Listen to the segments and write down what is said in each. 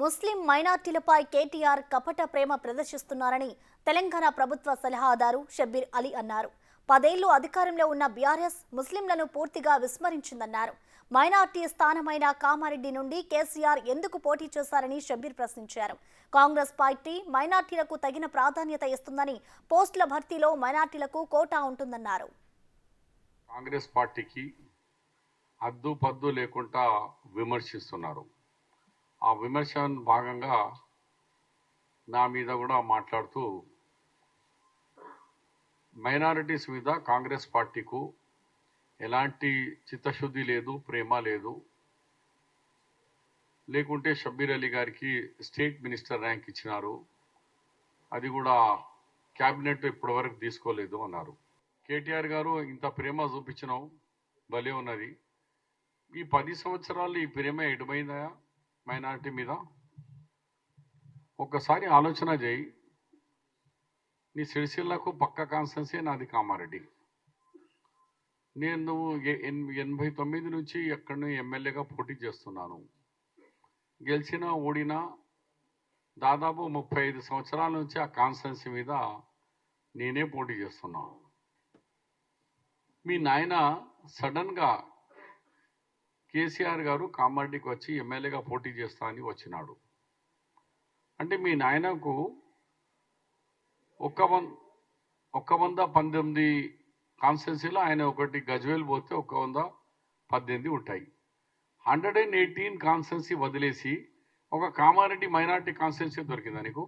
ముస్లిం మైనార్టీలపై కేటీఆర్ కపట ప్రేమ ప్రదర్శిస్తున్నారని తెలంగాణ ప్రభుత్వ సలహాదారు షబ్బీర్ అలీ అన్నారు. 10 ఏళ్లు అధికారంలో ఉన్న బీఆర్ఎస్ ముస్లింలను పూర్తిగా విస్మరించిందన్నారు. మైనార్టీ స్థానమైన కామారెడ్డి నుండి కేసీఆర్ ఎందుకు పోటీ చేశారని షబ్బీర్ ప్రశ్నించారు. కాంగ్రెస్ పార్టీ మైనార్టీలకు తగిన ప్రాధాన్యత ఇస్తుందని, పోస్టుల భర్తీలో మైనార్టీలకు కోటా ఉంటుందన్నారు. కాంగ్రెస్ పార్టీకి హద్దు పద్దు లేకుండా విమర్శిస్తున్నారు. ఆ విమర్శ భాగంగా నా మీద కూడా మాట్లాడుతూ మైనారిటీస్ మీద కాంగ్రెస్ పార్టీకు ఎలాంటి చిత్తశుద్ధి లేదు, ప్రేమ లేదు. లేకుంటే షబ్బీర్ అలీ గారికి స్టేట్ మినిస్టర్ ర్యాంక్ ఇచ్చినారు, అది కూడా క్యాబినెట్ ఇప్పటివరకు తీసుకోలేదు అన్నారు. కేటీఆర్ గారు ఇంత ప్రేమ చూపించినాం, భలే ఉన్నది. ఈ 10 సంవత్సరాలు ఈ ప్రేమ ఎటుపోయిందా మైనారిటీ మీద? ఒక్కసారి ఆలోచన చేయి. నీ సిరిసిల్లకు పక్క కాన్స్టెన్సీ నాది కామారెడ్డి. నేను 89 నుంచి ఎక్కడి ఎమ్మెల్యేగా పోటీ చేస్తున్నాను. గెలిచినా ఓడినా దాదాపు 35 సంవత్సరాల నుంచి ఆ కాన్స్టెన్సీ మీద నేనే పోటీ చేస్తున్నాను. మీ నాయన సడన్గా కేసీఆర్ గారు కామారెడ్డికి వచ్చి ఎమ్మెల్యేగా పోటీ చేస్తా అని వచ్చినాడు. అంటే మీ నాయనకు 119 కాన్స్టిట్యున్సీలో ఆయన ఒకటి గజ్వేల్ పోతే 118 ఉంటాయి. 118 కాన్స్టిట్యున్సీ వదిలేసి ఒక కామారెడ్డి మైనార్టీ కాన్స్టిట్యున్సీ దొరికిందా నీకు?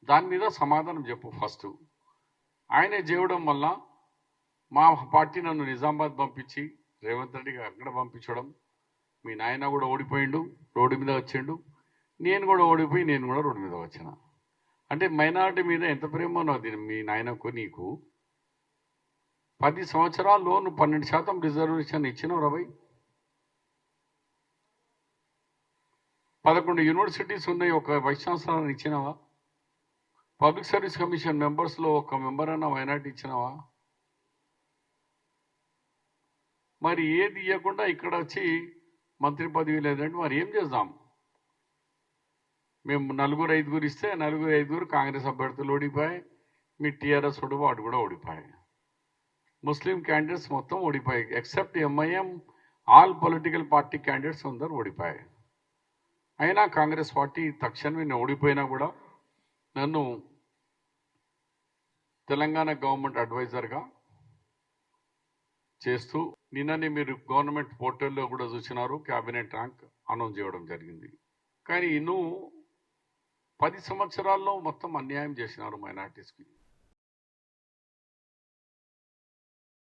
దాని మీద సమాధానం చెప్పు ఫస్ట్. ఆయనే చేయడం వల్ల మా పార్టీ నన్ను నిజామాబాద్ పంపించి రేవంత్ రెడ్డికి అక్కడ పంపించడం, మీ నాయన కూడా ఓడిపోయిండు, రోడ్డు మీద వచ్చిండు. నేను కూడా ఓడిపోయి నేను కూడా రోడ్డు మీద వచ్చిన. అంటే మైనారిటీ మీద ఎంత ప్రేమ ఉన్నది మీ నాయనకు నీకు? 10 సంవత్సరాల్లో నువ్వు 12% రిజర్వేషన్ ఇచ్చినావు రవై. 11 యూనివర్సిటీస్ ఉన్నాయి, ఒక వైస్ ఛాన్సలర్ ఇచ్చినావా? పబ్లిక్ సర్వీస్ కమిషన్ మెంబర్స్లో ఒక మెంబర్ అన్న మైనారిటీ ఇచ్చినావా? మరి ఏది ఇవ్వకుండా ఇక్కడ వచ్చి మంత్రి పదవి లేదంటే మరి ఏం చేద్దాం? మేము 4-5 ఇస్తే 4-5 కాంగ్రెస్ అభ్యర్థులు ఓడిపోయాయి. మీ టీఆర్ఎస్ వాడు కూడా ఓడిపోయాయి. ముస్లిం క్యాండిడేట్స్ మొత్తం ఓడిపోయాయి. Except MIM, all political party candidates అందరూ ఓడిపోయాయి. అయినా కాంగ్రెస్ పార్టీ తక్షణమే నేను ఓడిపోయినా కూడా నన్ను తెలంగాణ గవర్నమెంట్ అడ్వైజర్గా చేస్తూ, నిన్ననే మీరు గవర్నమెంట్ పోర్టల్లో కూడా చూసినారు, క్యాబినెట్ ర్యాంక్ అనౌన్స్ చేయడం జరిగింది. కానీ 10 సంవత్సరాల్లో మొత్తం అన్యాయం చేసినారు మైనార్టీస్కి.